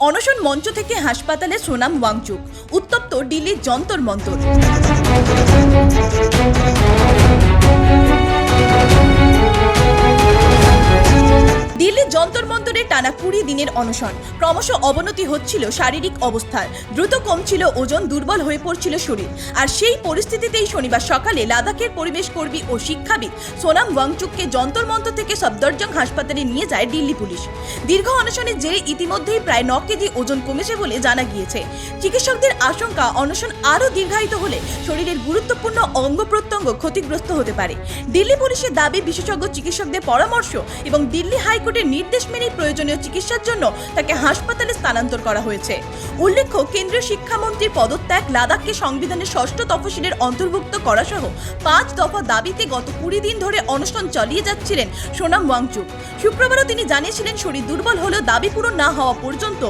অনশন মঞ্চ থেকে হাসপাতালে সোনাম ওয়াংচুক, উত্তপ্ত দিল্লির যন্তর মন্তর। দিল্লির যন্তর মন্তরে টানা 20 দিনের অনশন। ক্রমশ অবনতি হচ্ছিল শারীরিক অবস্থার, দ্রুত কমছিল ওজন, দুর্বল হয়ে পড়ছিল শরীর। আর সেই পরিস্থিতিতেই শনিবার সকালে লাদাখের পরিবেশ কর্মী ও শিক্ষাবিদ সোনাম ওয়াংচুককে যন্তর মন্তর থেকে সফদরজং হাসপাতালে নিয়ে যায় দিল্লি পুলিশ। দীর্ঘ অনশনের জেরে ইতিমধ্যেই প্রায় 9 কেজি ওজন কমেছে বলে জানা গিয়েছে। চিকিৎসকদের আশঙ্কা, অনশন আরও দীর্ঘায়িত হলে শরীরের গুরুত্বপূর্ণ অঙ্গ প্রত্যঙ্গ ক্ষতিগ্রস্ত হতে পারে। দিল্লি পুলিশের দাবি, বিশেষজ্ঞ চিকিৎসকদের পরামর্শ এবং দিল্লি হাইকোর্টের নির্দেশ মেনে প্রয়োজনীয় চিকিৎসার জন্য তাকে হাসপাতালে স্থানান্তর করা হয়েছে। উল্লেখ্য, কেন্দ্রীয় শিক্ষামন্ত্রীর পদত্যাগ, লাদাখকে সংবিধানের 6ষ্ঠ তফসিলের অন্তর্ভুক্ত করা সহ 5 দফা দাবিতে গত 20 দিন ধরে অনশন চালিয়ে যাচ্ছিলেন সোনাম ওয়াংচুক। শুক্রবারও তিনি জানিয়েছিলেন, শরীর দুর্বল হলেও দাবি পূরণ না হওয়া পর্যন্ত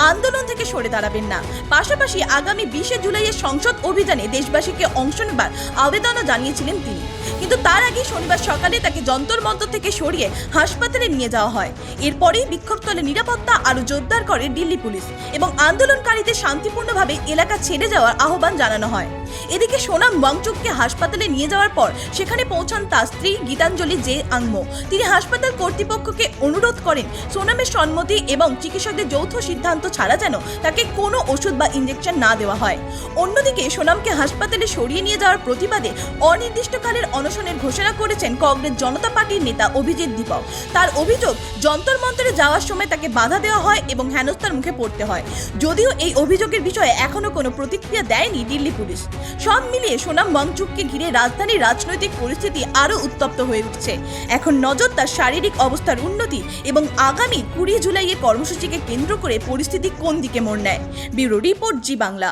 আন্দোলন থেকে সরে দাঁড়াবেন না। পাশাপাশি আগামী 20 জুলাইয়ের সংসদ অভিযানে দেশবাসীকে অংশ নেবার আবেদনও জানিয়েছিলেন তিনি। কিন্তু তার আগে শনিবার সকালে তাকে যন্তর মন্তর থেকে সরিয়ে হাসপাতালে নিয়ে যাওয়া হয়। এরপরেই বিক্ষোভস্থলে নিরাপত্তা আরও জোরদার করে দিল্লি পুলিশ এবং আন্দোলনকারীদের শান্তিপূর্ণভাবে এলাকা ছেড়ে যাওয়ার আহ্বান জানানো হয়। এদিকে সোনাম ওয়াংচুককে হাসপাতালে নিয়ে যাওয়ার পর সেখানে পৌঁছান তার স্ত্রী গীতাঞ্জলি জে আংমো। তিনি হাসপাতাল কর্তৃপক্ষকে অনুরোধ করেন সোনামের সম্মতি এবং চিকিৎসকদের যৌথ সিদ্ধান্ত ছাড়া যেন তাকে কোনো ওষুধ বা ইঞ্জেকশন না দেওয়া হয়। অন্যদিকে সোনামকে হাসপাতালে সরিয়ে নিয়ে যাওয়ার প্রতিবাদে অনির্দিষ্টকালের অনশনের ঘোষণা করেছেন কংগ্রেস জনতা পার্টির নেতা অভিজিৎ দীপক। তার অভিযোগ, যন্তর মন্তরে যাওয়ার সময় তাকে বাধা দেওয়া হয় এবং হেনস্থার মুখে পড়তে হয়। যদিও এই অভিযোগের বিষয়ে এখনো কোনো প্রতিক্রিয়া দেয়নি দিল্লি পুলিশ। সব মিলিয়ে সোনাম ওয়াংচুককে ঘিরে রাজধানীর রাজনৈতিক পরিস্থিতি আরও উত্তপ্ত হয়ে উঠছে। এখন নজর তার শারীরিক অবস্থার উন্নতি এবং আগামী 20 জুলাইয়ের কর্মসূচিকে কেন্দ্র করে পরিস্থিতি কোন দিকে মোড় নেয়। ব্যুরো রিপোর্ট, জি বাংলা।